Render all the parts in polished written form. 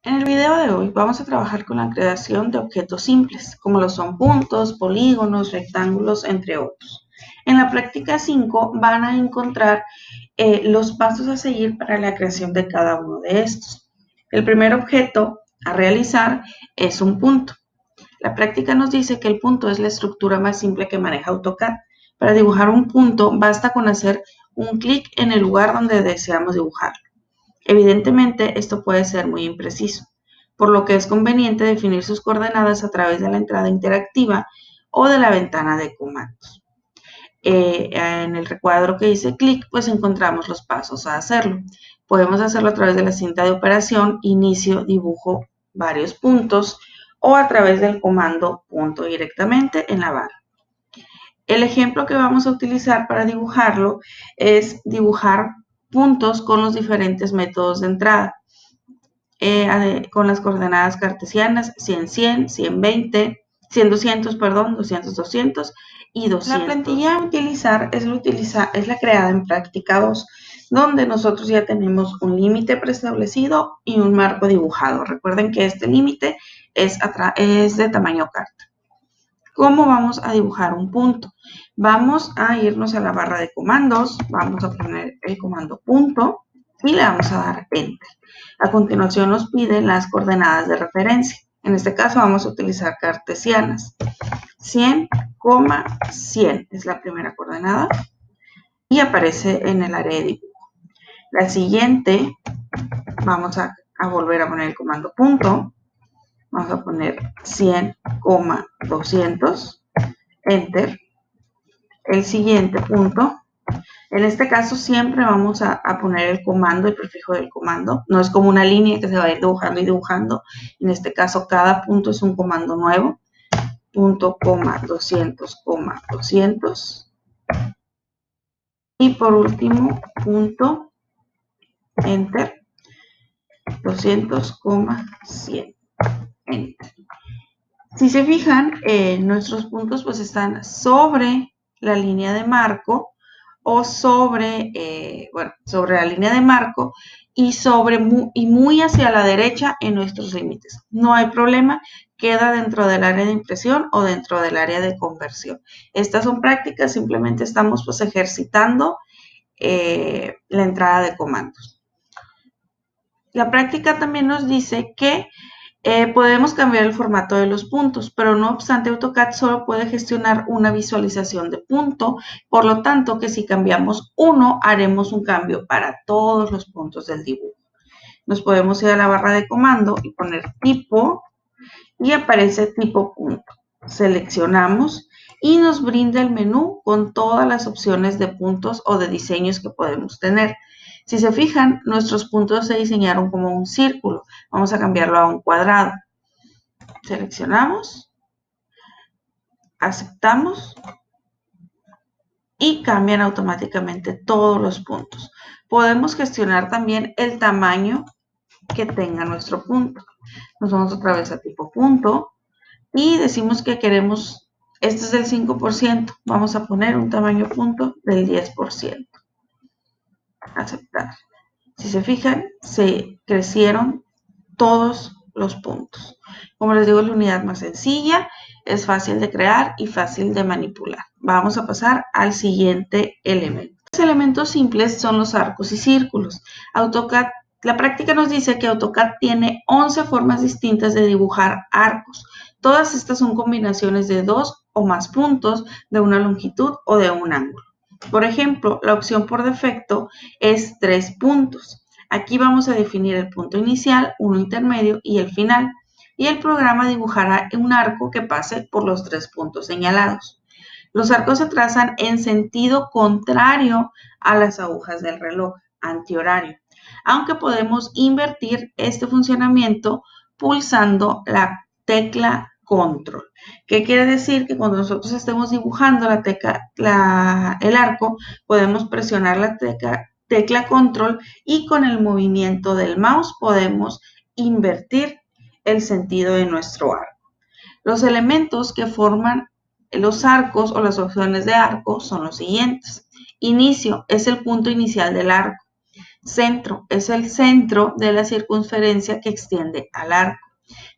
En el video de hoy vamos a trabajar con la creación de objetos simples, como lo son puntos, polígonos, rectángulos, entre otros. En la práctica 5 van a encontrar los pasos a seguir para la creación de cada uno de estos. El primer objeto a realizar es un punto. La práctica nos dice que el punto es la estructura más simple que maneja AutoCAD. Para dibujar un punto basta con hacer un clic en el lugar donde deseamos dibujarlo. Evidentemente, esto puede ser muy impreciso, por lo que es conveniente definir sus coordenadas a través de la entrada interactiva o de la ventana de comandos. En el recuadro que dice clic, pues encontramos los pasos a hacerlo. Podemos hacerlo a través de la cinta de operación, inicio, dibujo varios puntos, o a través del comando punto directamente en la barra. El ejemplo que vamos a utilizar para dibujarlo es dibujar puntos con los diferentes métodos de entrada, con las coordenadas cartesianas 100, 100, 120, 100, 200, perdón, 200, 200 y 200. La plantilla a utilizar es la creada en práctica 2, donde nosotros ya tenemos un límite preestablecido y un marco dibujado. Recuerden que este límite es de tamaño carta. ¿Cómo vamos a dibujar un punto? Vamos a irnos a la barra de comandos, vamos a poner el comando punto y le vamos a dar Enter. A continuación nos pide las coordenadas de referencia. En este caso vamos a utilizar cartesianas. 100, 100 es la primera coordenada y aparece en el área de dibujo. La siguiente, vamos a volver a poner el comando punto. Vamos a poner 100, 200, Enter. El siguiente punto, en este caso siempre vamos a poner el comando, el prefijo del comando. No es como una línea que se va a ir dibujando y dibujando. En este caso cada punto es un comando nuevo. Punto, 200, 200. Y por último, punto, Enter, 200, 100. Enter. Si se fijan, nuestros puntos pues están sobre la línea de marco o sobre la línea de marco y muy hacia la derecha en nuestros límites. No hay problema, queda dentro del área de impresión o dentro del área de conversión. Estas son prácticas, simplemente estamos pues ejercitando la entrada de comandos. La práctica también nos dice que podemos cambiar el formato de los puntos, pero no obstante AutoCAD solo puede gestionar una visualización de punto, por lo tanto que si cambiamos uno, haremos un cambio para todos los puntos del dibujo. Nos podemos ir a la barra de comando y poner tipo y aparece tipo punto. Seleccionamos y nos brinda el menú con todas las opciones de puntos o de diseños que podemos tener. Si se fijan, nuestros puntos se diseñaron como un círculo. Vamos a cambiarlo a un cuadrado. Seleccionamos, aceptamos y cambian automáticamente todos los puntos. Podemos gestionar también el tamaño que tenga nuestro punto. Nos vamos otra vez a tipo punto y decimos que queremos, este es del 5%, vamos a poner un tamaño punto del 10%. Aceptar. Si se fijan, se crecieron todos los puntos. Como les digo, es la unidad más sencilla, es fácil de crear y fácil de manipular. Vamos a pasar al siguiente elemento. Los elementos simples son los arcos y círculos. AutoCAD, la práctica nos dice que AutoCAD tiene 11 formas distintas de dibujar arcos. Todas estas son combinaciones de 2 o más puntos, de una longitud o de un ángulo. Por ejemplo, la opción por defecto es 3 puntos. Aquí vamos a definir el punto inicial, uno intermedio y el final. Y el programa dibujará un arco que pase por los 3 puntos señalados. Los arcos se trazan en sentido contrario a las agujas del reloj, antihorario. Aunque podemos invertir este funcionamiento pulsando la tecla Control. ¿Qué quiere decir? Que cuando nosotros estemos dibujando el arco, podemos presionar la tecla Control y con el movimiento del mouse podemos invertir el sentido de nuestro arco. Los elementos que forman los arcos o las opciones de arco son los siguientes. Inicio es el punto inicial del arco. Centro es el centro de la circunferencia que extiende al arco.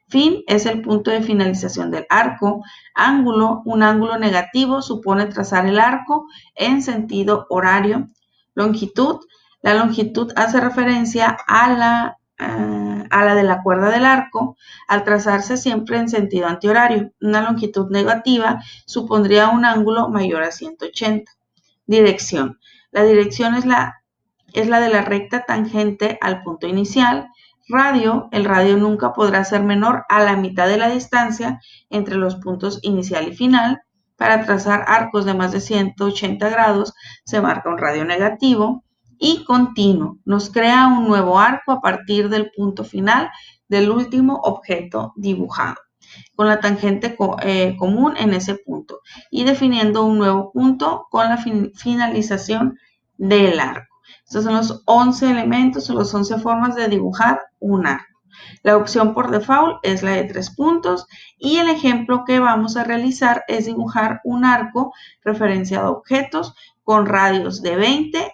Fin es el punto de finalización del arco. Ángulo, un ángulo negativo supone trazar el arco en sentido horario. Longitud, la longitud hace referencia a la de la cuerda del arco al trazarse siempre en sentido antihorario. Una longitud negativa supondría un ángulo mayor a 180. Dirección, la dirección es la de la recta tangente al punto inicial. Radio, el radio nunca podrá ser menor a la mitad de la distancia entre los puntos inicial y final. Para trazar arcos de más de 180 grados se marca un radio negativo. Y continuo, nos crea un nuevo arco a partir del punto final del último objeto dibujado, con la tangente común en ese punto y definiendo un nuevo punto con la finalización del arco. Estos son los 11 elementos o las 11 formas de dibujar un arco. La opción por default es la de 3 puntos y el ejemplo que vamos a realizar es dibujar un arco referenciado a objetos con radios de 20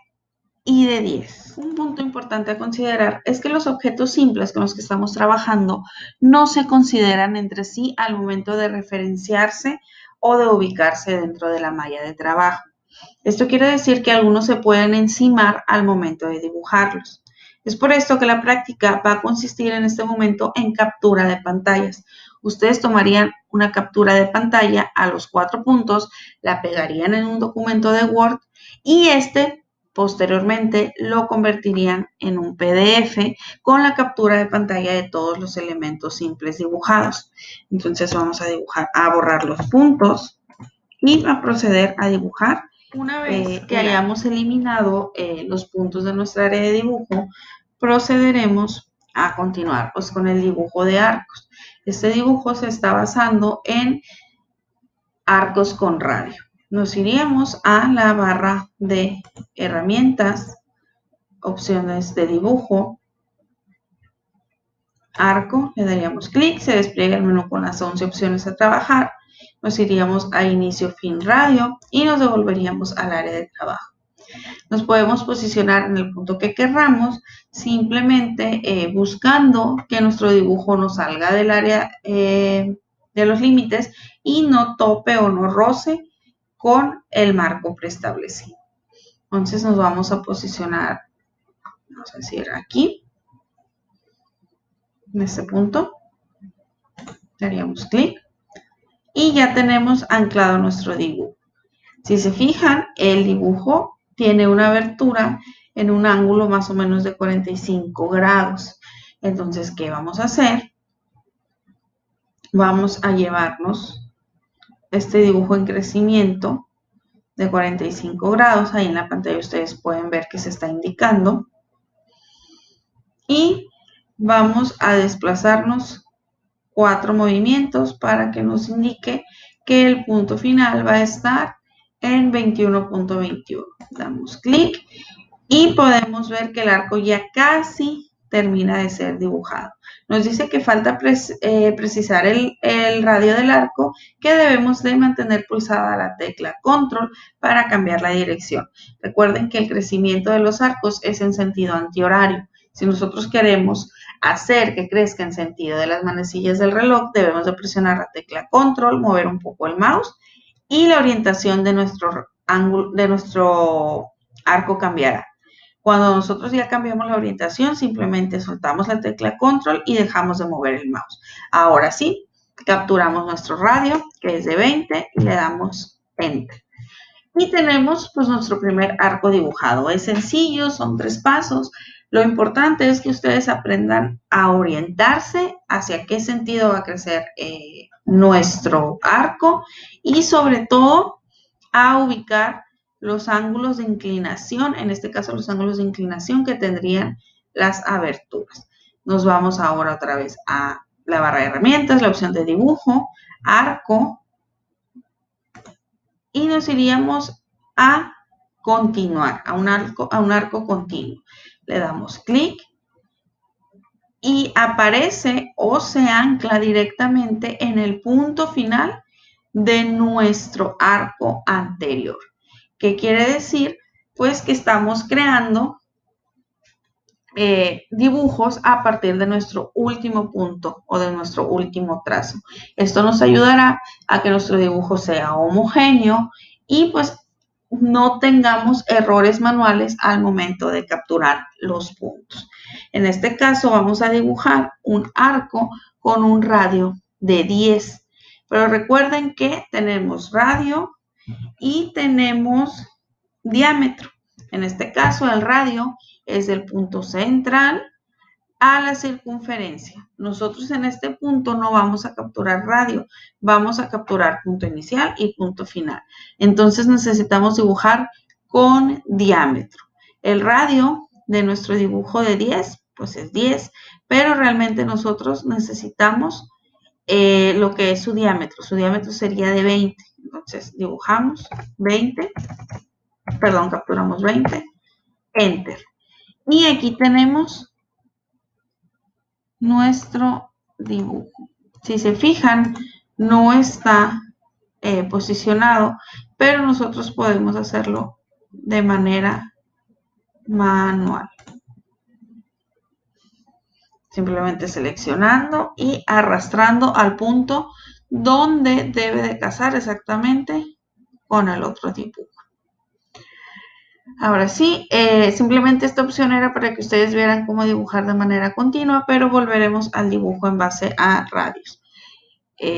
y de 10. Un punto importante a considerar es que los objetos simples con los que estamos trabajando no se consideran entre sí al momento de referenciarse o de ubicarse dentro de la malla de trabajo. Esto quiere decir que algunos se pueden encimar al momento de dibujarlos. Es por esto que la práctica va a consistir en este momento en captura de pantallas. Ustedes tomarían una captura de pantalla a los 4 puntos, la pegarían en un documento de Word y posteriormente lo convertirían en un PDF con la captura de pantalla de todos los elementos simples dibujados. Entonces vamos a borrar los puntos y a proceder a dibujar. Una vez que hayamos eliminado los puntos de nuestra área de dibujo, procederemos a continuar pues, con el dibujo de arcos. Este dibujo se está basando en arcos con radio. Nos iríamos a la barra de herramientas, opciones de dibujo, arco, le daríamos clic, se despliega el menú con las 11 opciones a trabajar, nos iríamos a inicio, fin, radio y nos devolveríamos al área de trabajo. Nos podemos posicionar en el punto que querramos, simplemente buscando que nuestro dibujo no salga del área de los límites y no tope o no roce con el marco preestablecido. Entonces nos vamos a posicionar, vamos a decir aquí, en este punto, daríamos clic y ya tenemos anclado nuestro dibujo. Si se fijan, el dibujo tiene una abertura en un ángulo más o menos de 45 grados. Entonces, ¿qué vamos a hacer? Vamos a llevarnos este dibujo en crecimiento de 45 grados. Ahí en la pantalla ustedes pueden ver que se está indicando. Y vamos a desplazarnos 4 movimientos para que nos indique que el punto final va a estar en 21.21. Damos clic y podemos ver que el arco ya casi termina de ser dibujado. Nos dice que falta precisar el radio del arco, que debemos de mantener pulsada la tecla control para cambiar la dirección. Recuerden que el crecimiento de los arcos es en sentido antihorario. Si nosotros queremos hacer que crezca en sentido de las manecillas del reloj, debemos de presionar la tecla control, mover un poco el mouse y la orientación de nuestro arco cambiará. Cuando nosotros ya cambiamos la orientación, simplemente soltamos la tecla control y dejamos de mover el mouse. Ahora sí, capturamos nuestro radio, que es de 20, y le damos enter. Y tenemos pues nuestro primer arco dibujado. Es sencillo, son 3 pasos. Lo importante es que ustedes aprendan a orientarse hacia qué sentido va a crecer nuestro arco y sobre todo a ubicar los ángulos de inclinación, en este caso los ángulos de inclinación que tendrían las aberturas. Nos vamos ahora otra vez a la barra de herramientas, la opción de dibujo, arco, y nos iríamos a continuar, a un arco continuo. Le damos clic y aparece o se ancla directamente en el punto final de nuestro arco anterior. ¿Qué quiere decir? Pues que estamos creando dibujos a partir de nuestro último punto o de nuestro último trazo. Esto nos ayudará a que nuestro dibujo sea homogéneo y pues no tengamos errores manuales al momento de capturar los puntos. En este caso vamos a dibujar un arco con un radio de 10. Pero recuerden que tenemos radio y tenemos diámetro. En este caso el radio es del punto central a la circunferencia. Nosotros en este punto no vamos a capturar radio, vamos a capturar punto inicial y punto final. Entonces necesitamos dibujar con diámetro. El radio de nuestro dibujo de 10, pues es 10, pero realmente nosotros necesitamos lo que es su diámetro. Su diámetro sería de 20. Entonces dibujamos 20, perdón, capturamos 20, enter. Y aquí tenemos nuestro dibujo. Si se fijan, no está posicionado, pero nosotros podemos hacerlo de manera manual. Simplemente seleccionando y arrastrando al punto donde debe de casar exactamente con el otro dibujo. Ahora sí, simplemente esta opción era para que ustedes vieran cómo dibujar de manera continua, pero volveremos al dibujo en base a radios.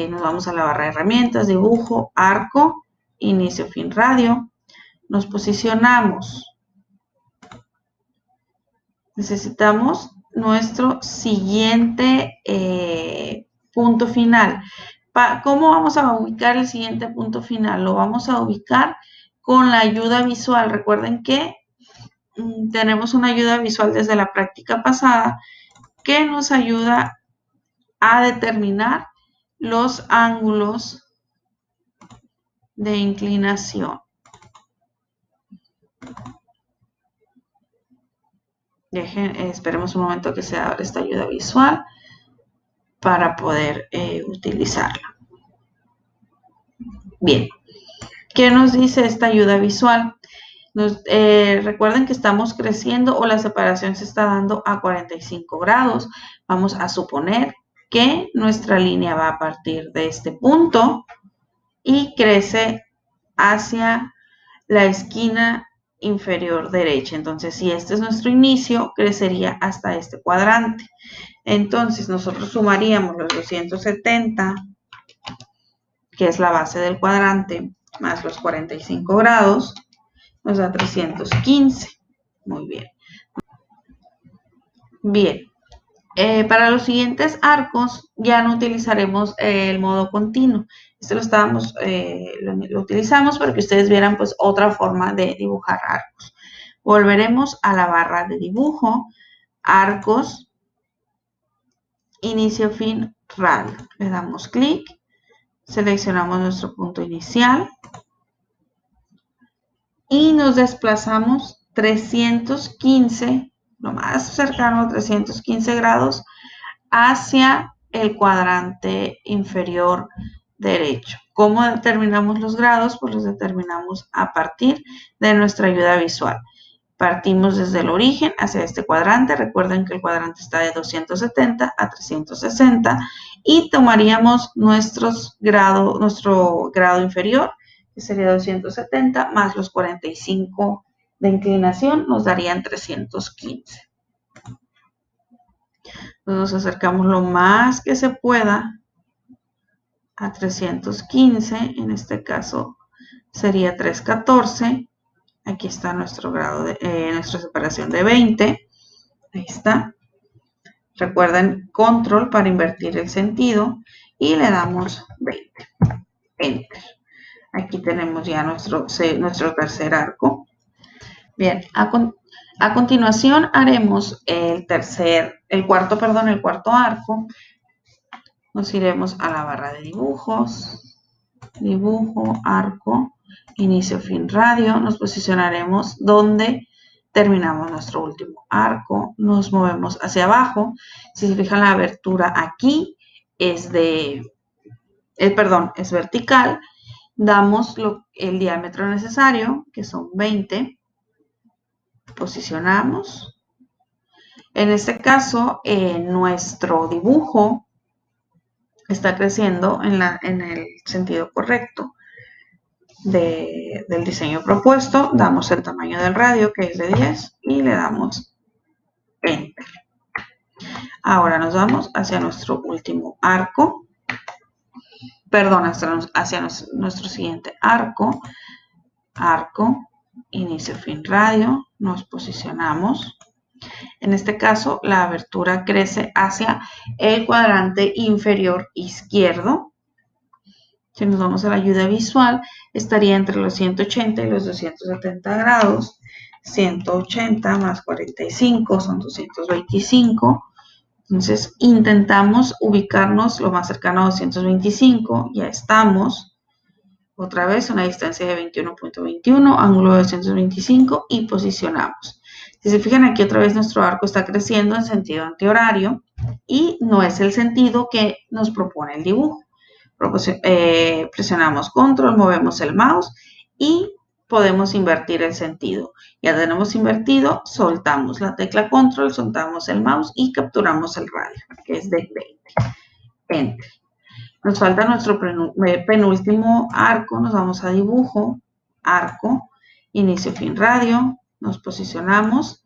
Nos vamos a la barra de herramientas, dibujo, arco, inicio, fin, radio. Nos posicionamos. Necesitamos nuestro siguiente punto final. ¿Cómo vamos a ubicar el siguiente punto final? Lo vamos a ubicar con la ayuda visual. Recuerden que tenemos una ayuda visual desde la práctica pasada que nos ayuda a determinar los ángulos de inclinación. Esperemos un momento que se abra esta ayuda visual para poder utilizarla. Bien, ¿qué nos dice esta ayuda visual? Recuerden que estamos creciendo o la separación se está dando a 45 grados. Vamos a suponer que nuestra línea va a partir de este punto y crece hacia la esquina inferior derecha. Entonces, si este es nuestro inicio, crecería hasta este cuadrante. Entonces, nosotros sumaríamos los 270, que es la base del cuadrante, más los 45 grados, nos da 315. Muy bien. Bien. Para los siguientes arcos ya no utilizaremos el modo continuo. Este lo utilizamos para que ustedes vieran pues otra forma de dibujar arcos. Volveremos a la barra de dibujo, arcos, inicio, fin, radio. Le damos clic, seleccionamos nuestro punto inicial y nos desplazamos 315, lo más cercano a 315 grados hacia el cuadrante inferior derecho. ¿Cómo determinamos los grados? Pues los determinamos a partir de nuestra ayuda visual. Partimos desde el origen hacia este cuadrante. Recuerden que el cuadrante está de 270 a 360 y tomaríamos nuestro grado inferior, que sería 270, más los 45 de inclinación, nos darían 315. Nos acercamos lo más que se pueda a 315, en este caso sería 314. Aquí está nuestro grado nuestra separación de 20. Ahí está. Recuerden control para invertir el sentido y le damos 20. Enter. Aquí tenemos ya nuestro tercer arco. Bien, a continuación haremos el cuarto arco. Nos iremos a la barra de dibujos, dibujo, arco, inicio, fin, radio. Nos posicionaremos donde terminamos nuestro último arco. Nos movemos hacia abajo. Si se fijan, la abertura aquí es es vertical. Damos el diámetro necesario, que son 20. Posicionamos En este caso, nuestro dibujo está creciendo en el sentido correcto del diseño propuesto. Damos el tamaño del radio, que es de 10, y le damos Enter. Ahora nos vamos hacia nuestro último arco, perdón, hacia nuestro siguiente arco, inicio, fin, radio, nos posicionamos. En este caso, la abertura crece hacia el cuadrante inferior izquierdo. Si nos vamos a la ayuda visual, estaría entre los 180 y los 270 grados. 180 más 45 son 225. Entonces, intentamos ubicarnos lo más cercano a 225. Ya estamos. Otra vez, una distancia de 21.21, ángulo de 225 y posicionamos. Si se fijan aquí otra vez nuestro arco está creciendo en sentido antihorario y no es el sentido que nos propone el dibujo. Presionamos control, movemos el mouse y podemos invertir el sentido. Ya tenemos invertido, soltamos la tecla control, soltamos el mouse y capturamos el radio, que es de 20. Enter. Nos falta nuestro penúltimo arco, nos vamos a dibujo, arco, inicio, fin, radio, nos posicionamos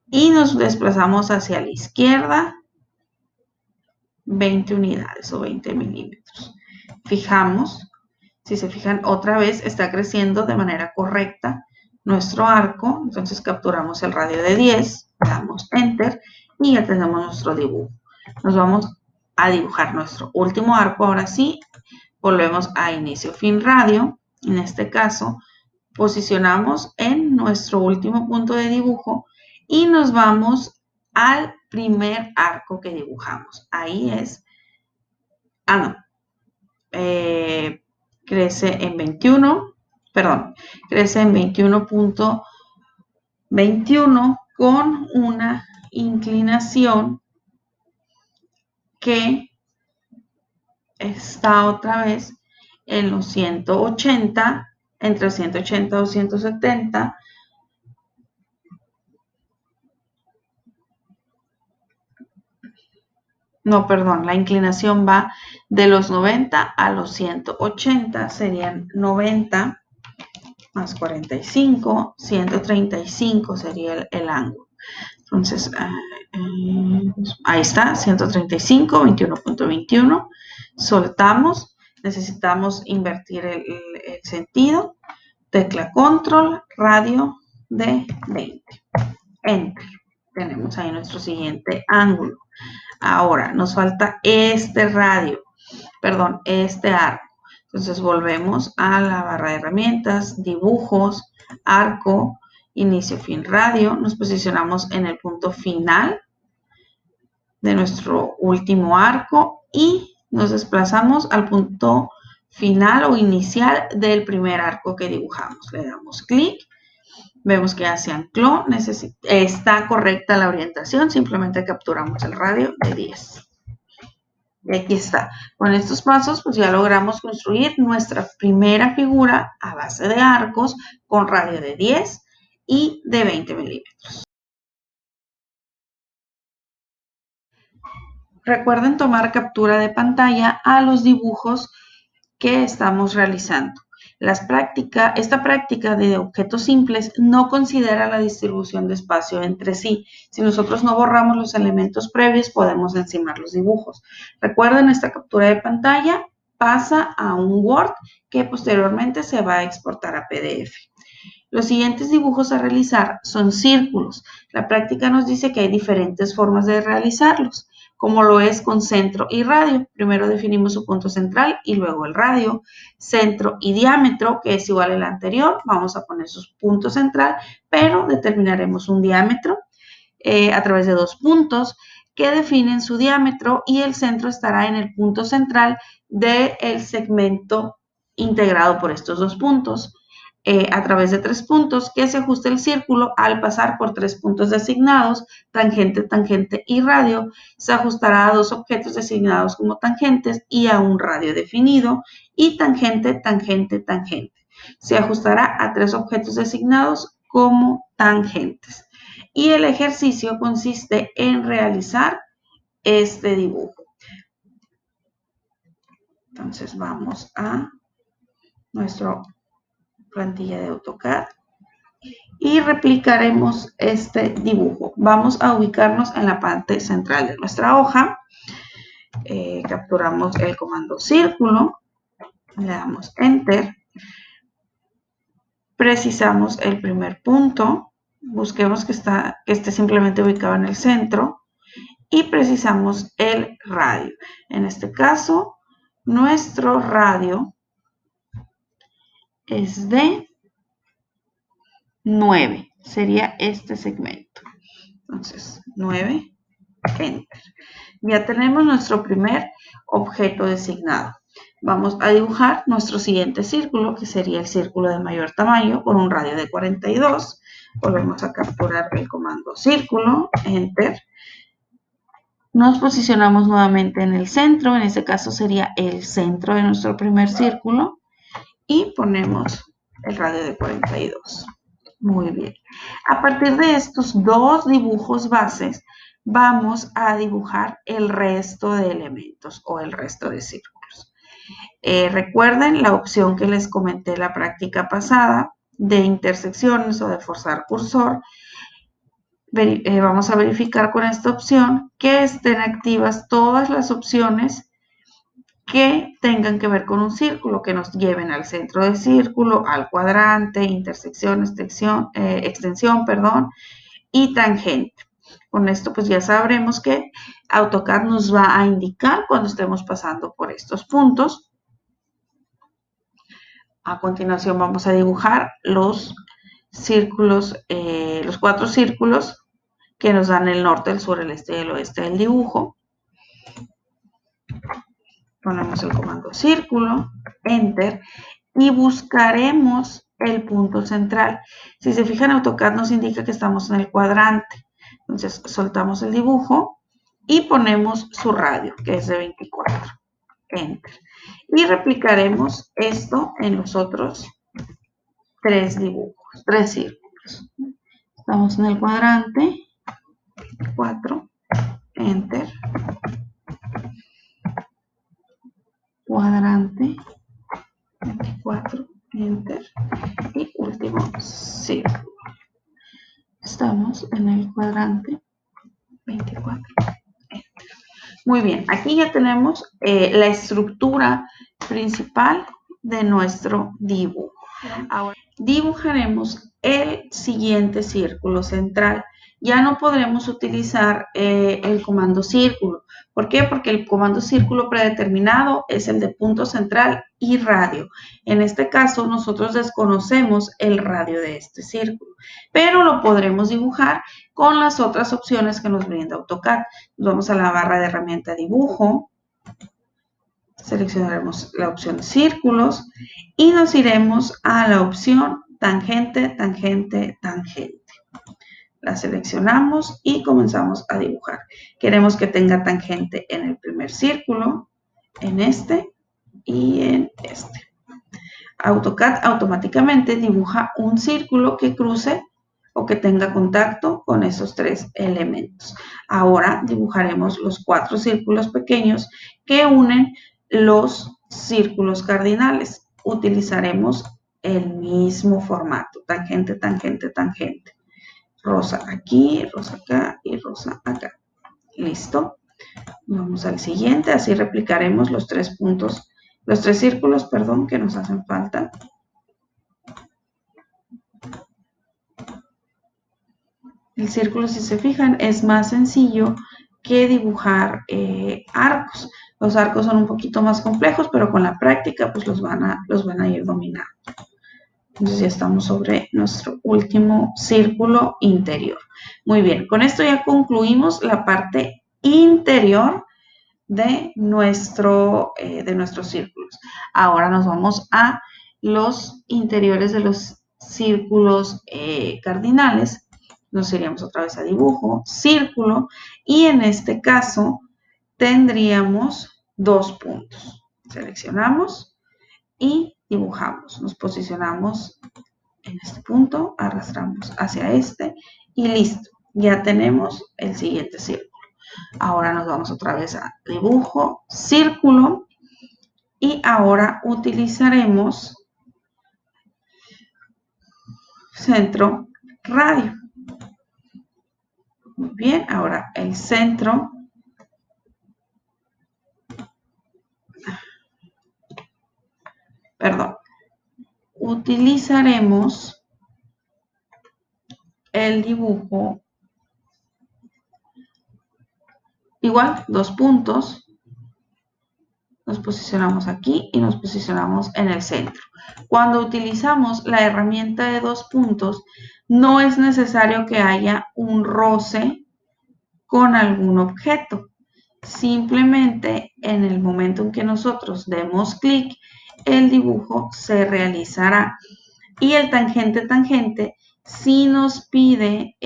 y nos desplazamos hacia la izquierda 20 unidades o 20 milímetros. Fijamos, si se fijan otra vez está creciendo de manera correcta nuestro arco, entonces capturamos el radio de 10, damos Enter y ya tenemos nuestro dibujo. Nos vamos a dibujar nuestro último arco, ahora sí, volvemos a inicio, fin, radio. En este caso, posicionamos en nuestro último punto de dibujo y nos vamos al primer arco que dibujamos. Ahí es, crece en 21, perdón, crece en 21.21 con una inclinación que está otra vez en los 180, entre 180 o 170. No, perdón, la inclinación va de los 90 a los 180, serían 90 más 45, 135 sería el ángulo. Entonces, ahí está, 135, 21.21. Soltamos, necesitamos invertir el sentido. Tecla control, radio de 20. Enter. Tenemos ahí nuestro siguiente ángulo. Ahora, nos falta este radio, perdón, este arco. Entonces, volvemos a la barra de herramientas, dibujos, arco, inicio, fin, radio. Nos posicionamos en el punto final de nuestro último arco y nos desplazamos al punto final o inicial del primer arco que dibujamos. Le damos clic, vemos que ya se ancló, está correcta la orientación, simplemente capturamos el radio de 10. Y aquí está. Con estos pasos, pues ya logramos construir nuestra primera figura a base de arcos con radio de 10 y de 20 milímetros. Recuerden tomar captura de pantalla a los dibujos que estamos realizando. Esta práctica de objetos simples no considera la distribución de espacio entre sí. Si nosotros no borramos los elementos previos, podemos encimar los dibujos. Recuerden, esta captura de pantalla pasa a un Word que posteriormente se va a exportar a PDF. Los siguientes dibujos a realizar son círculos. La práctica nos dice que hay diferentes formas de realizarlos, como lo es con centro y radio. Primero definimos su punto central y luego el radio. Centro y diámetro, que es igual al anterior. Vamos a poner su punto central, pero determinaremos un diámetro a través de dos puntos que definen su diámetro y el centro estará en el punto central del segmento integrado por estos dos puntos. A través de tres puntos que se ajusta el círculo al pasar por tres puntos designados, tangente, tangente y radio. Se ajustará a dos objetos designados como tangentes y a un radio definido y tangente, tangente, tangente. Se ajustará a tres objetos designados como tangentes. y el ejercicio consiste en realizar este dibujo. Entonces vamos a nuestra plantilla de AutoCAD y replicaremos este dibujo. Vamos a ubicarnos en la parte central de nuestra hoja. Capturamos el comando círculo, le damos Enter, precisamos el primer punto, busquemos que esté simplemente ubicado en el centro y precisamos el radio. En este caso, nuestro radio es de 9, sería este segmento. Entonces, 9, Enter. Ya tenemos nuestro primer objeto designado. Vamos a dibujar nuestro siguiente círculo, que sería el círculo de mayor tamaño, con un radio de 42. Volvemos a capturar el comando círculo, Enter. Nos posicionamos nuevamente en el centro, en este caso sería el centro de nuestro primer círculo, y ponemos el radio de 42. Muy bien. A partir de estos dos dibujos bases, vamos a dibujar el resto de elementos o el resto de círculos. Recuerden la opción que les comenté en la práctica pasada de intersecciones o de forzar cursor. Vamos a verificar con esta opción que estén activas todas las opciones que tengan que ver con un círculo, que nos lleven al centro del círculo, al cuadrante, intersección, extensión, y tangente. Con esto pues ya sabremos que AutoCAD nos va a indicar cuando estemos pasando por estos puntos. A continuación vamos a dibujar los círculos, los 4 círculos que nos dan el norte, el sur, el este y el oeste del dibujo. Ponemos el comando círculo, Enter, y buscaremos el punto central. Si se fijan, AutoCAD nos indica que estamos en el cuadrante. Entonces soltamos el dibujo y ponemos su radio, que es de 24. Enter. Y replicaremos esto en los otros 3 dibujos, 3 círculos. Estamos en el cuadrante, 4, Enter, cuadrante, 24, Enter, y último círculo. Estamos en el cuadrante 24. Enter. Muy bien, aquí ya tenemos la estructura principal de nuestro dibujo. Ahora dibujaremos el siguiente círculo central. Ya no podremos utilizar el comando círculo. ¿Por qué? Porque el comando círculo predeterminado es el de punto central y radio. En este caso, nosotros desconocemos el radio de este círculo, pero lo podremos dibujar con las otras opciones que nos brinda AutoCAD. Nos vamos a la barra de herramienta dibujo, seleccionaremos la opción círculos y nos iremos a la opción tangente, tangente, tangente. La seleccionamos y comenzamos a dibujar. Queremos que tenga tangente en el primer círculo, en este y en este. AutoCAD automáticamente dibuja un círculo que cruce o que tenga contacto con esos 3 elementos. Ahora dibujaremos los 4 círculos pequeños que unen los círculos cardinales. Utilizaremos el mismo formato, tangente, tangente, tangente. Rosa aquí, rosa acá y rosa acá. Listo. Vamos al siguiente, así replicaremos los 3 puntos, los 3 círculos, perdón, que nos hacen falta. El círculo, si se fijan, es más sencillo que dibujar arcos. Los arcos son un poquito más complejos, pero con la práctica pues los van a ir dominando. Entonces ya estamos sobre nuestro último círculo interior. Muy bien, con esto ya concluimos la parte interior de nuestros círculos. Ahora nos vamos a los interiores de los círculos cardinales. Nos iríamos otra vez a dibujo, círculo, y en este caso tendríamos 2 puntos. Seleccionamos y dibujamos. Nos posicionamos en este punto, arrastramos hacia este y listo. Ya tenemos el siguiente círculo. Ahora nos vamos otra vez a dibujo, círculo, y ahora utilizaremos centro, radio. Muy bien, ahora el centro. Perdón. Utilizaremos el dibujo igual, 2 puntos. Nos posicionamos aquí y nos posicionamos en el centro. Cuando utilizamos la herramienta de 2 puntos, no es necesario que haya un roce con algún objeto. Simplemente en el momento en que nosotros demos clic, el dibujo se realizará. Y el tangente sí nos pide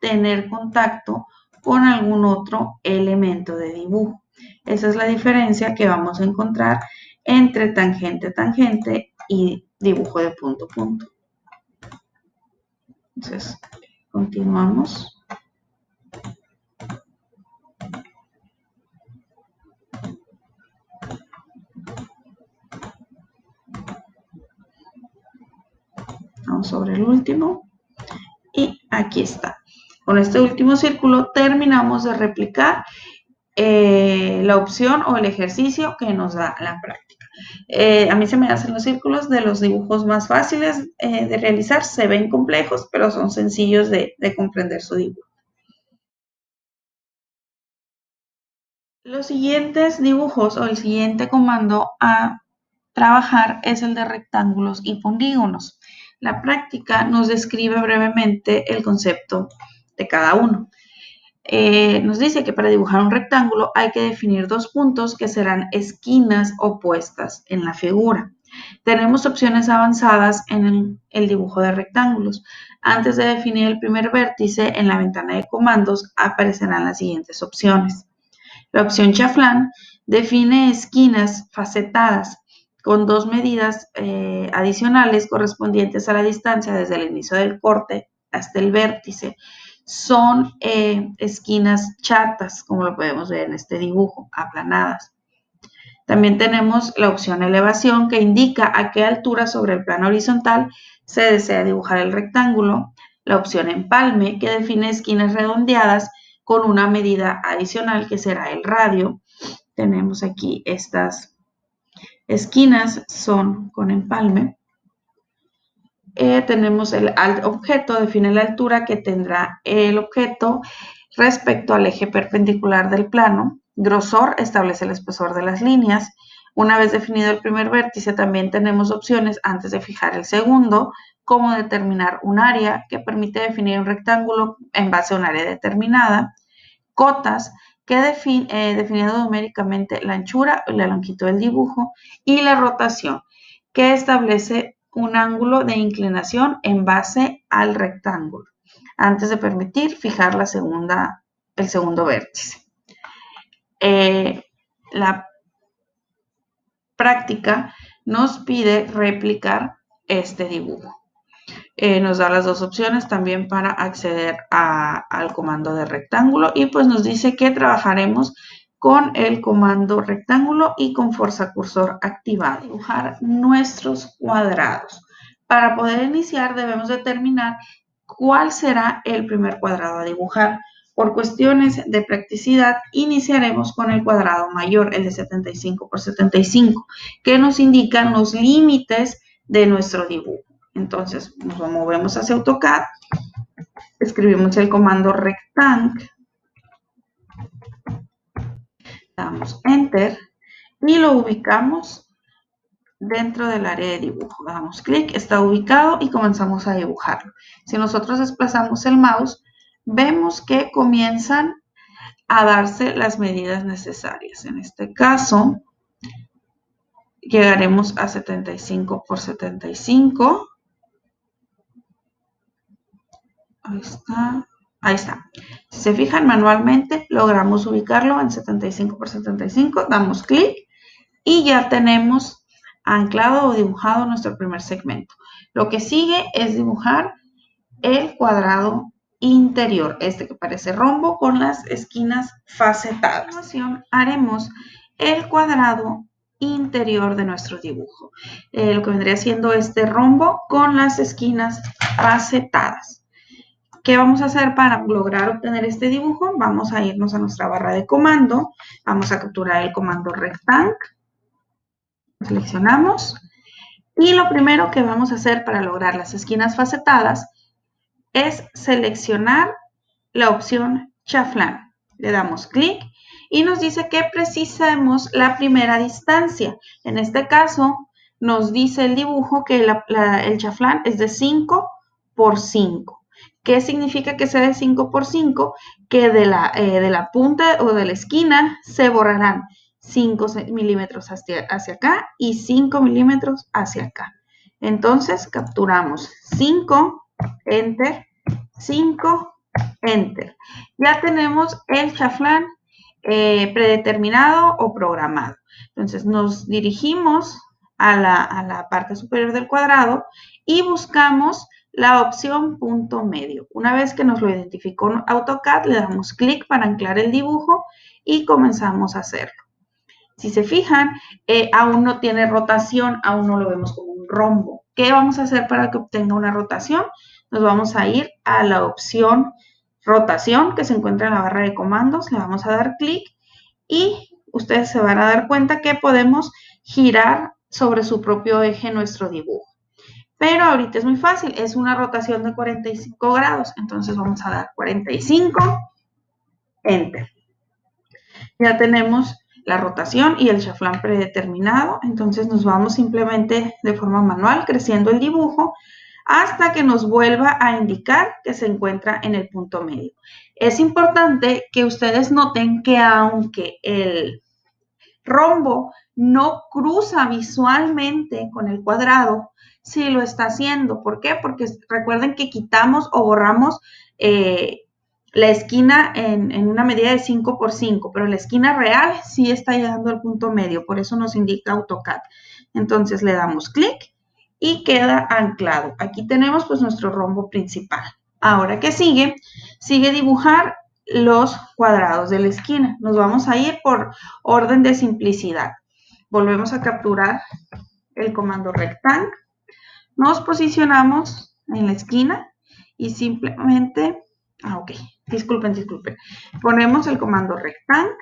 tener contacto con algún otro elemento de dibujo. Esa es la diferencia que vamos a encontrar entre tangente y dibujo de punto a punto. Entonces, continuamos. Vamos sobre el último. Y aquí está. Con este último círculo terminamos de replicar la opción o el ejercicio que nos da la práctica. A mí se me hacen los círculos de los dibujos más fáciles de realizar. Se ven complejos, pero son sencillos de comprender su dibujo. Los siguientes dibujos o el siguiente comando a trabajar es el de rectángulos y polígonos. La práctica nos describe brevemente el concepto de cada uno. Nos dice que para dibujar un rectángulo hay que definir 2 puntos que serán esquinas opuestas en la figura. Tenemos opciones avanzadas en el dibujo de rectángulos. Antes de definir el primer vértice, en la ventana de comandos aparecerán las siguientes opciones. La opción chaflán define esquinas facetadas con 2 medidas adicionales correspondientes a la distancia desde el inicio del corte hasta el vértice. Son esquinas chatas, como lo podemos ver en este dibujo, aplanadas. También tenemos la opción elevación, que indica a qué altura sobre el plano horizontal se desea dibujar el rectángulo. La opción empalme, que define esquinas redondeadas con una medida adicional, que será el radio. Tenemos aquí estas esquinas, son con empalme. Tenemos el objeto, define la altura que tendrá el objeto respecto al eje perpendicular del plano. Grosor, establece el espesor de las líneas. Una vez definido el primer vértice, también tenemos opciones antes de fijar el segundo, como determinar un área, que permite definir un rectángulo en base a un área determinada. Cotas, que definiendo numéricamente la anchura y la longitud del dibujo. Y la rotación, que establece un ángulo de inclinación en base al rectángulo, antes de permitir fijar el segundo vértice. La práctica nos pide replicar este dibujo. Nos da las 2 opciones también para acceder al comando de rectángulo, y pues nos dice que trabajaremos con el comando rectángulo y con fuerza cursor activado. Dibujar nuestros cuadrados. Para poder iniciar debemos determinar cuál será el primer cuadrado a dibujar. Por cuestiones de practicidad iniciaremos con el cuadrado mayor, el de 75 por 75, que nos indican los límites de nuestro dibujo. Entonces nos movemos hacia AutoCAD, escribimos el comando rectangle, damos Enter y lo ubicamos dentro del área de dibujo. Damos clic, está ubicado y comenzamos a dibujarlo. Si nosotros desplazamos el mouse, vemos que comienzan a darse las medidas necesarias. En este caso, llegaremos a 75 por 75. Ahí está. Si se fijan, manualmente logramos ubicarlo en 75 por 75. Damos clic y ya tenemos anclado o dibujado nuestro primer segmento. Lo que sigue es dibujar el cuadrado interior, este que parece rombo con las esquinas facetadas. A continuación haremos el cuadrado interior de nuestro dibujo, lo que vendría siendo este rombo con las esquinas facetadas. ¿Qué vamos a hacer para lograr obtener este dibujo? Vamos a irnos a nuestra barra de comando, vamos a capturar el comando rectangle, seleccionamos y lo primero que vamos a hacer para lograr las esquinas facetadas es seleccionar la opción chaflán. Le damos clic y nos dice que precisemos la primera distancia. En este caso, nos dice el dibujo que el chaflán es de 5 por 5. ¿Qué significa que sea de 5 por 5? Que de la punta o de la esquina se borrarán 5 milímetros hacia acá y 5 milímetros hacia acá. Entonces, capturamos 5, enter, 5, enter. Ya tenemos el chaflán predeterminado o programado. Entonces nos dirigimos a la parte superior del cuadrado y buscamos la opción punto medio. Una vez que nos lo identificó AutoCAD, le damos clic para anclar el dibujo y comenzamos a hacerlo. Si se fijan, aún no tiene rotación, aún no lo vemos como un rombo. ¿Qué vamos a hacer para que obtenga una rotación? Nos vamos a ir a la opción rotación que se encuentra en la barra de comandos, le vamos a dar clic y ustedes se van a dar cuenta que podemos girar sobre su propio eje nuestro dibujo. Pero ahorita es muy fácil, es una rotación de 45 grados, entonces vamos a dar 45, enter. Ya tenemos la rotación y el chaflán predeterminado, entonces nos vamos simplemente de forma manual creciendo el dibujo hasta que nos vuelva a indicar que se encuentra en el punto medio. Es importante que ustedes noten que aunque el rombo no cruza visualmente con el cuadrado, sí lo está haciendo. ¿Por qué? Porque recuerden que quitamos o borramos la esquina en una medida de 5 por 5, pero la esquina real sí está llegando al punto medio, por eso nos indica AutoCAD. Entonces le damos clic y queda anclado. Aquí tenemos pues nuestro rombo principal. Ahora, ¿qué sigue? Sigue dibujar los cuadrados de la esquina. Nos vamos a ir por orden de simplicidad. Volvemos a capturar el comando rectangle. Nos posicionamos en la esquina y simplemente, ok, disculpen. Ponemos el comando rectangle.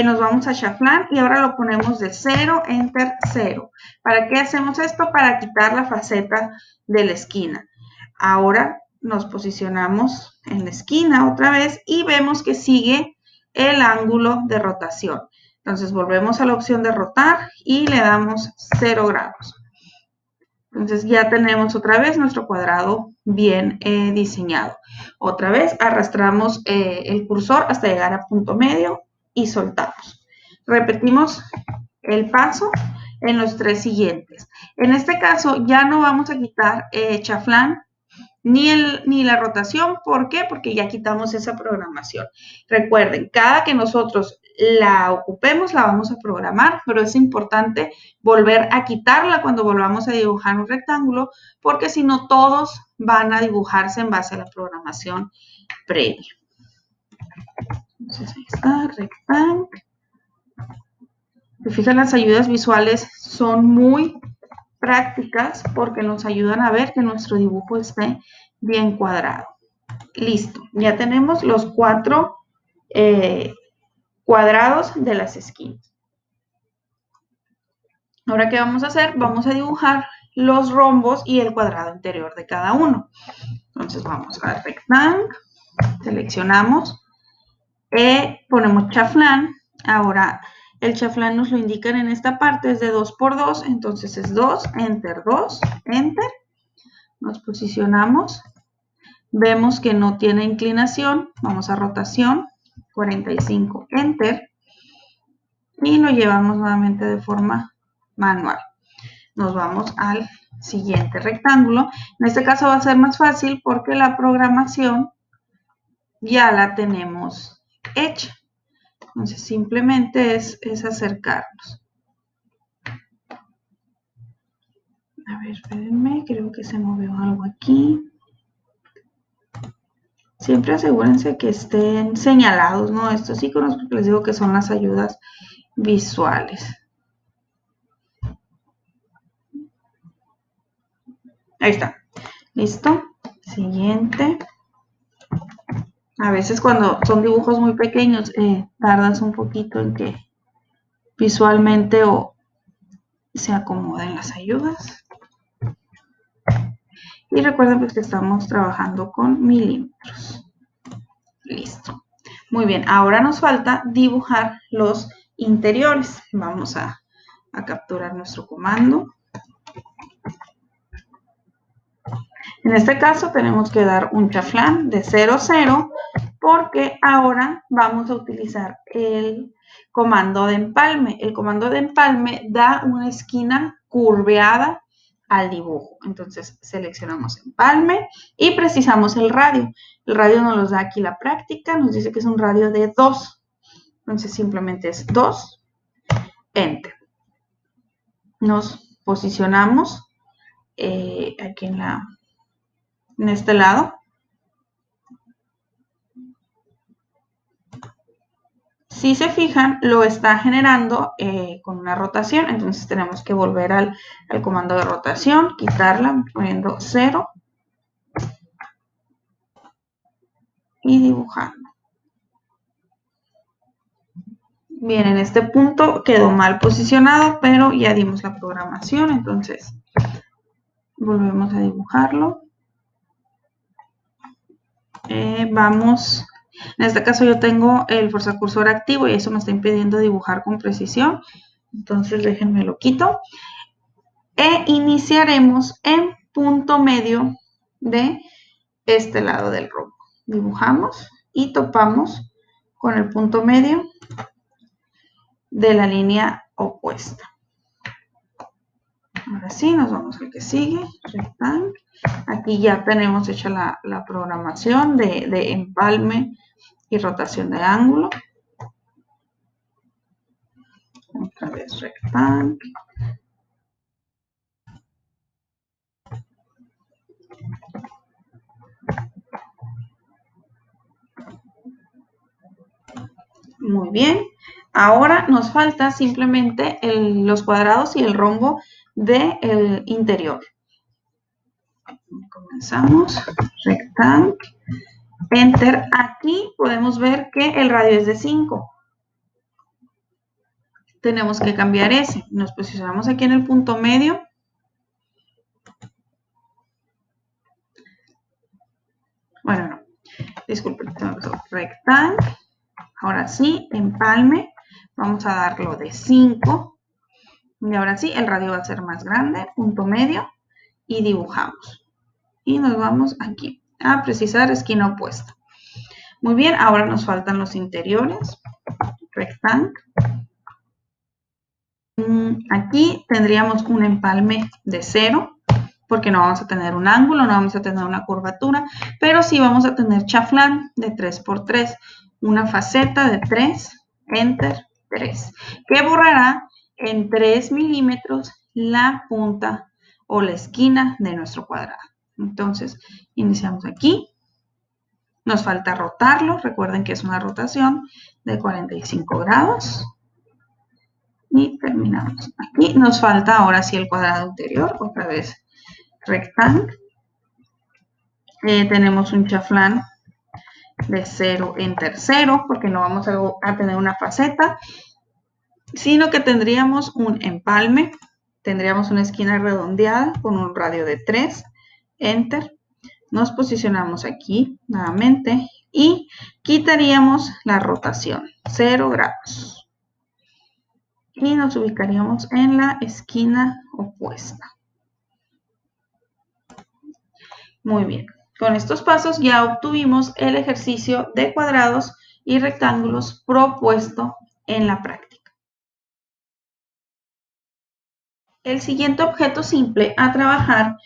Nos vamos a chaflán y ahora lo ponemos de 0, enter 0. ¿Para qué hacemos esto? Para quitar la faceta de la esquina. Ahora nos posicionamos en la esquina otra vez y vemos que sigue el ángulo de rotación. Entonces volvemos a la opción de rotar y le damos 0 grados. Entonces ya tenemos otra vez nuestro cuadrado bien diseñado. Otra vez arrastramos el cursor hasta llegar a punto medio y soltamos. Repetimos el paso en los 3 siguientes. En este caso ya no vamos a quitar chaflán ni la rotación. ¿Por qué? Porque ya quitamos esa programación. Recuerden, cada que nosotros la ocupemos la vamos a programar, pero es importante volver a quitarla cuando volvamos a dibujar un rectángulo, porque si no todos van a dibujarse en base a la programación previa. Entonces ahí está, rectángulo. Se fijan, las ayudas visuales son muy prácticas porque nos ayudan a ver que nuestro dibujo esté bien cuadrado. Listo, ya tenemos los 4 cuadrados de las esquinas. Ahora, ¿qué vamos a hacer? Vamos a dibujar los rombos y el cuadrado interior de cada uno. Entonces vamos a rectángulo, seleccionamos, ponemos chaflán. Ahora el chaflán nos lo indican en esta parte, es de 2 por 2, entonces es 2, enter, 2, enter. Nos posicionamos, vemos que no tiene inclinación, vamos a rotación, 45, enter, y lo llevamos nuevamente de forma manual. Nos vamos al siguiente rectángulo. En este caso va a ser más fácil porque la programación ya la tenemos hecha. Entonces simplemente es acercarnos. A ver, espérenme, creo que se movió algo aquí. Siempre asegúrense que estén señalados, ¿no? Estos iconos, porque les digo que son las ayudas visuales. Ahí está. Listo. Siguiente. A veces cuando son dibujos muy pequeños, tardas un poquito en que visualmente se acomoden las ayudas. Y recuerden pues que estamos trabajando con milímetros. Listo. Muy bien, ahora nos falta dibujar los interiores. Vamos a capturar nuestro comando. En este caso tenemos que dar un chaflán de 0, 0, porque ahora vamos a utilizar el comando de empalme. El comando de empalme da una esquina curveada al dibujo. Entonces seleccionamos empalme y precisamos el radio. El radio nos lo da aquí la práctica, nos dice que es un radio de 2. Entonces simplemente es 2, enter. Nos posicionamos aquí en este lado. Si se fijan, lo está generando con una rotación, entonces tenemos que volver al comando de rotación, quitarla poniendo 0 y dibujando. Bien, en este punto quedó mal posicionado, pero ya dimos la programación, entonces volvemos a dibujarlo. Vamos, en este caso yo tengo el forzacursor activo y eso me está impidiendo dibujar con precisión, entonces déjenme lo quito. E iniciaremos en punto medio de este lado del rombo. Dibujamos y topamos con el punto medio de la línea opuesta. Ahora sí, nos vamos al que sigue, rectángulo. Aquí ya tenemos hecha la programación de empalme y rotación de ángulo. Otra vez rectángulo. Muy bien. Ahora nos falta simplemente los cuadrados y el rombo del interior. Comenzamos, rectángulo, enter. Aquí podemos ver que el radio es de 5. Tenemos que cambiar ese. Nos posicionamos aquí en el punto medio. Bueno, no. Disculpen. Rectángulo. Ahora sí, empalme. Vamos a darlo de 5. Y ahora sí, el radio va a ser más grande. Punto medio. Y dibujamos. Y nos vamos aquí a precisar esquina opuesta. Muy bien, ahora nos faltan los interiores. Rectángulo. Aquí tendríamos un empalme de 0, porque no vamos a tener un ángulo, no vamos a tener una curvatura, pero sí vamos a tener chaflán de 3×3, una faceta de 3, enter, 3, que borrará en 3 milímetros la punta o la esquina de nuestro cuadrado. Entonces, iniciamos aquí. Nos falta rotarlo, recuerden que es una rotación de 45 grados. Y terminamos. Aquí nos falta ahora sí el cuadrado interior, otra vez rectángulo. Tenemos un chaflán de 0 enter 0, porque no vamos a tener una faceta, sino que tendríamos un empalme, tendríamos una esquina redondeada con un radio de 3, enter. Nos posicionamos aquí nuevamente y quitaríamos la rotación, 0 grados. Y nos ubicaríamos en la esquina opuesta. Muy bien. Con estos pasos ya obtuvimos el ejercicio de cuadrados y rectángulos propuesto en la práctica. El siguiente objeto simple a trabajar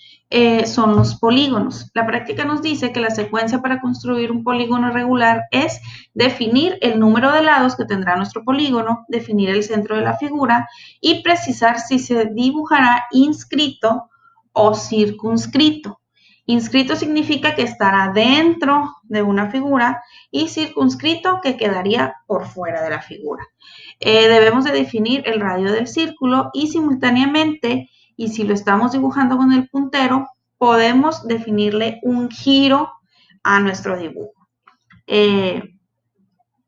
son los polígonos. La práctica nos dice que la secuencia para construir un polígono regular es definir el número de lados que tendrá nuestro polígono, definir el centro de la figura y precisar si se dibujará inscrito o circunscrito. Inscrito significa que estará dentro de una figura y circunscrito que quedaría por fuera de la figura. Debemos de definir el radio del círculo y simultáneamente, y si lo estamos dibujando con el puntero, podemos definirle un giro a nuestro dibujo.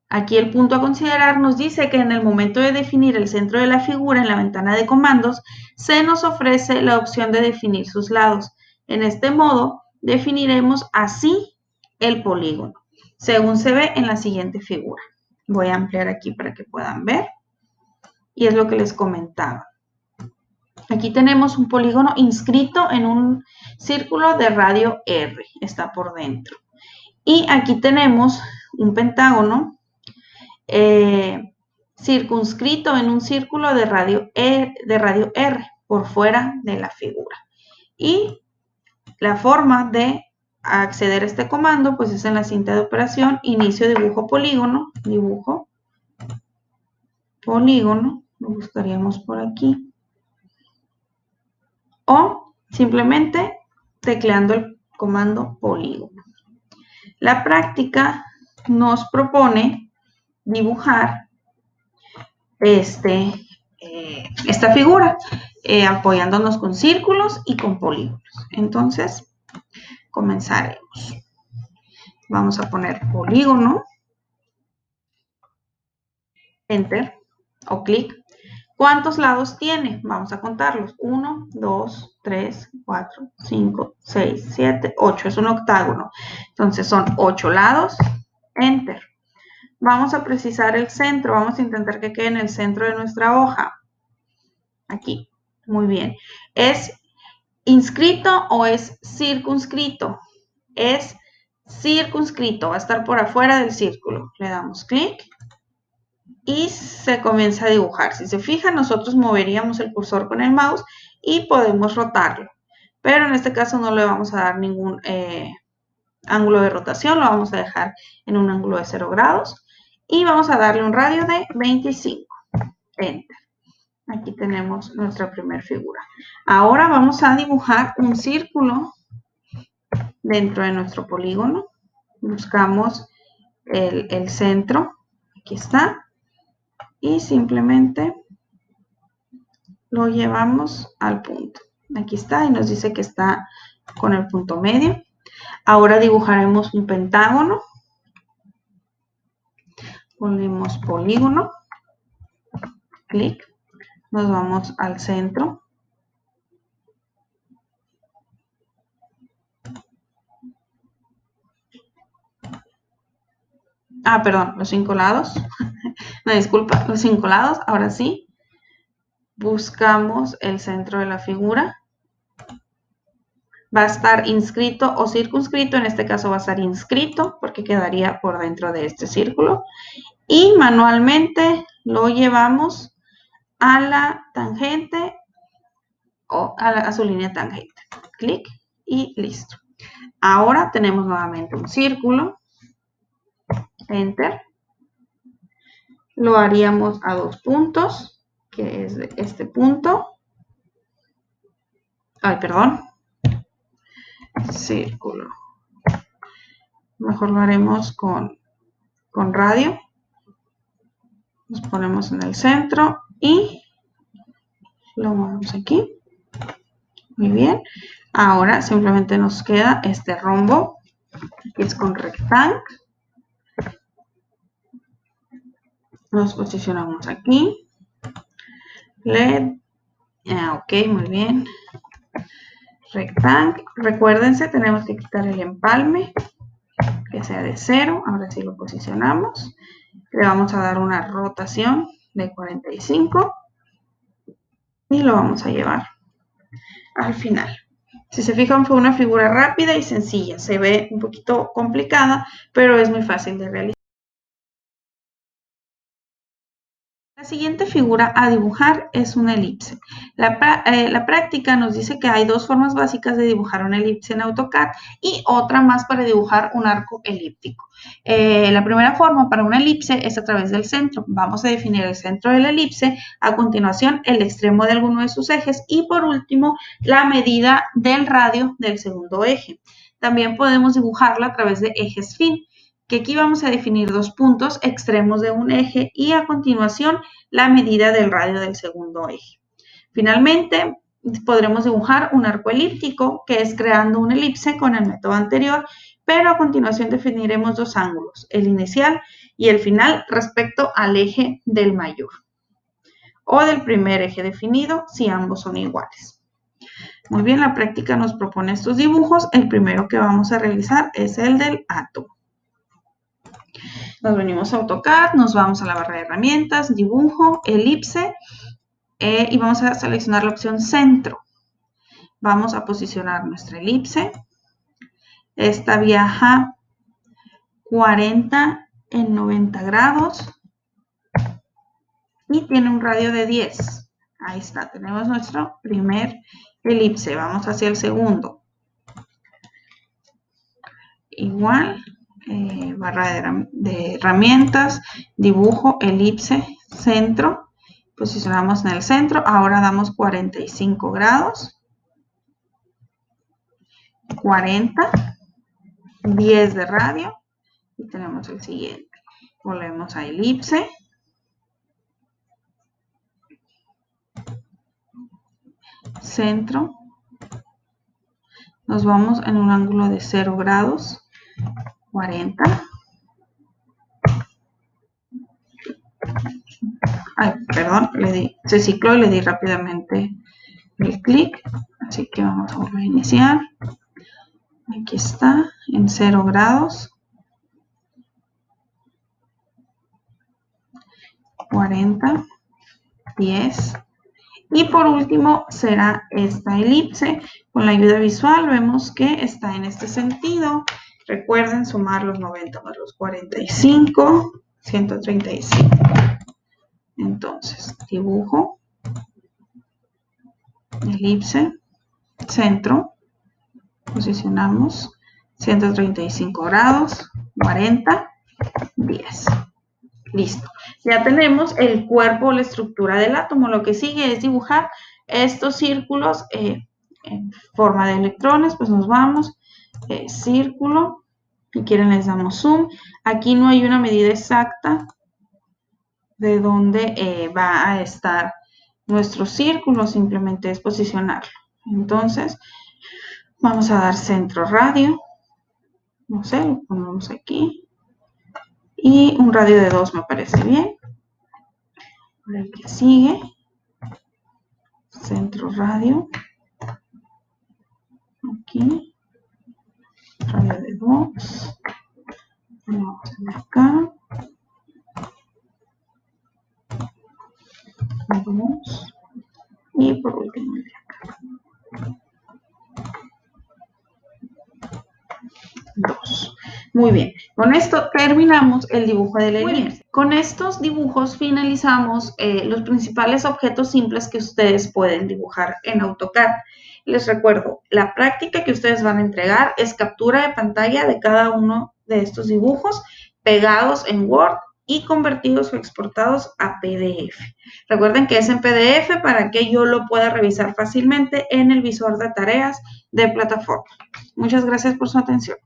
Aquí el punto a considerar nos dice que en el momento de definir el centro de la figura en la ventana de comandos, se nos ofrece la opción de definir sus lados. En este modo, definiremos así el polígono, según se ve en la siguiente figura. Voy a ampliar aquí para que puedan ver. Y es lo que les comentaba. Aquí tenemos un polígono inscrito en un círculo de radio R, está por dentro. Y aquí tenemos un pentágono circunscrito en un círculo de radio R por fuera de la figura. Y la forma de acceder a este comando pues es en la cinta de operación, inicio dibujo polígono, lo buscaríamos por aquí. O simplemente tecleando el comando polígono. La práctica nos propone dibujar esta figura apoyándonos con círculos y con polígonos. Entonces, comenzaremos. Vamos a poner polígono, enter o clic. ¿Cuántos lados tiene? Vamos a contarlos. 1, 2, 3, 4, 5, 6, 7, 8. Es un octágono. Entonces son 8 lados. Enter. Vamos a precisar el centro. Vamos a intentar que quede en el centro de nuestra hoja. Aquí. Muy bien. ¿Es inscrito o es circunscrito? Es circunscrito. Va a estar por afuera del círculo. Le damos clic. Y se comienza a dibujar. Si se fijan, nosotros moveríamos el cursor con el mouse y podemos rotarlo. Pero en este caso no le vamos a dar ningún ángulo de rotación, lo vamos a dejar en un ángulo de 0 grados y vamos a darle un radio de 25. Enter. Aquí tenemos nuestra primera figura. Ahora vamos a dibujar un círculo dentro de nuestro polígono. Buscamos el centro. Aquí está. Y simplemente lo llevamos al punto. Aquí está y nos dice que está con el punto medio. Ahora dibujaremos un pentágono. Ponemos polígono. Clic. Nos vamos al centro. Perdón, los 5 lados. No, disculpa, los 5 lados. Ahora sí. Buscamos el centro de la figura. Va a estar inscrito o circunscrito. En este caso va a estar inscrito porque quedaría por dentro de este círculo. Y manualmente lo llevamos a la tangente o a su línea tangente. Clic y listo. Ahora tenemos nuevamente un círculo. Enter. Lo haríamos a 2 puntos, que es de este punto. Perdón. Círculo. Mejor lo haremos con radio. Nos ponemos en el centro y lo movemos aquí. Muy bien. Ahora simplemente nos queda este rombo, que es con rectángulo. Nos posicionamos aquí. LED. Ok, muy bien. Rectángulo. Recuérdense, tenemos que quitar el empalme, que sea de 0. Ahora sí lo posicionamos. Le vamos a dar una rotación de 45 y lo vamos a llevar al final. Si se fijan, fue una figura rápida y sencilla. Se ve un poquito complicada, pero es muy fácil de realizar. La siguiente figura a dibujar es una elipse. La práctica nos dice que hay dos formas básicas de dibujar una elipse en AutoCAD y otra más para dibujar un arco elíptico. La primera forma para una elipse es a través del centro. Vamos a definir el centro de la elipse, a continuación el extremo de alguno de sus ejes y por último la medida del radio del segundo eje. También podemos dibujarla a través de ejes fin, que aquí vamos a definir dos puntos extremos de un eje y a continuación la medida del radio del segundo eje. Finalmente, podremos dibujar un arco elíptico, que es creando una elipse con el método anterior, pero a continuación definiremos dos ángulos, el inicial y el final respecto al eje del mayor o del primer eje definido si ambos son iguales. Muy bien, la práctica nos propone estos dibujos. El primero que vamos a realizar es el del átomo. Nos venimos a AutoCAD, nos vamos a la barra de herramientas, dibujo, elipse y vamos a seleccionar la opción centro. Vamos a posicionar nuestra elipse. Esta viaja 40 en 90 grados y tiene un radio de 10. Ahí está, tenemos nuestro primer elipse. Vamos hacia el segundo. Igual. Barra de herramientas, dibujo, elipse, centro, posicionamos en el centro, ahora damos 45 grados, 40, 10 de radio y tenemos el siguiente. Volvemos a elipse, centro, nos vamos en un ángulo de 0 grados, 40. Ay, perdón, se cicló y le di rápidamente el clic, así que vamos a volver a iniciar. Aquí está, en 0 grados, 40, 10. Y por último será esta elipse. Con la ayuda visual vemos que está en este sentido. Recuerden sumar los 90 más los 45, 135. Entonces, dibujo, elipse, centro, posicionamos 135 grados, 40, 10. Listo. Ya tenemos el cuerpo o la estructura del átomo. Lo que sigue es dibujar estos círculos en forma de electrones. Pues nos vamos, círculo, si quieren les damos zoom. Aquí no hay una medida exacta de dónde va a estar nuestro círculo, simplemente es posicionarlo. Entonces, vamos a dar centro radio, no sé, lo ponemos aquí, y un radio de 2 me parece bien. El que sigue, centro radio, aquí, radio de 2, vamos acá, 2, y por último el de acá, 2. Muy bien, con esto terminamos el dibujo de la elipse. Con estos dibujos finalizamos los principales objetos simples que ustedes pueden dibujar en AutoCAD. Les recuerdo, la práctica que ustedes van a entregar es captura de pantalla de cada uno de estos dibujos pegados en Word y convertidos o exportados a PDF. Recuerden que es en PDF para que yo lo pueda revisar fácilmente en el visor de tareas de plataforma. Muchas gracias por su atención.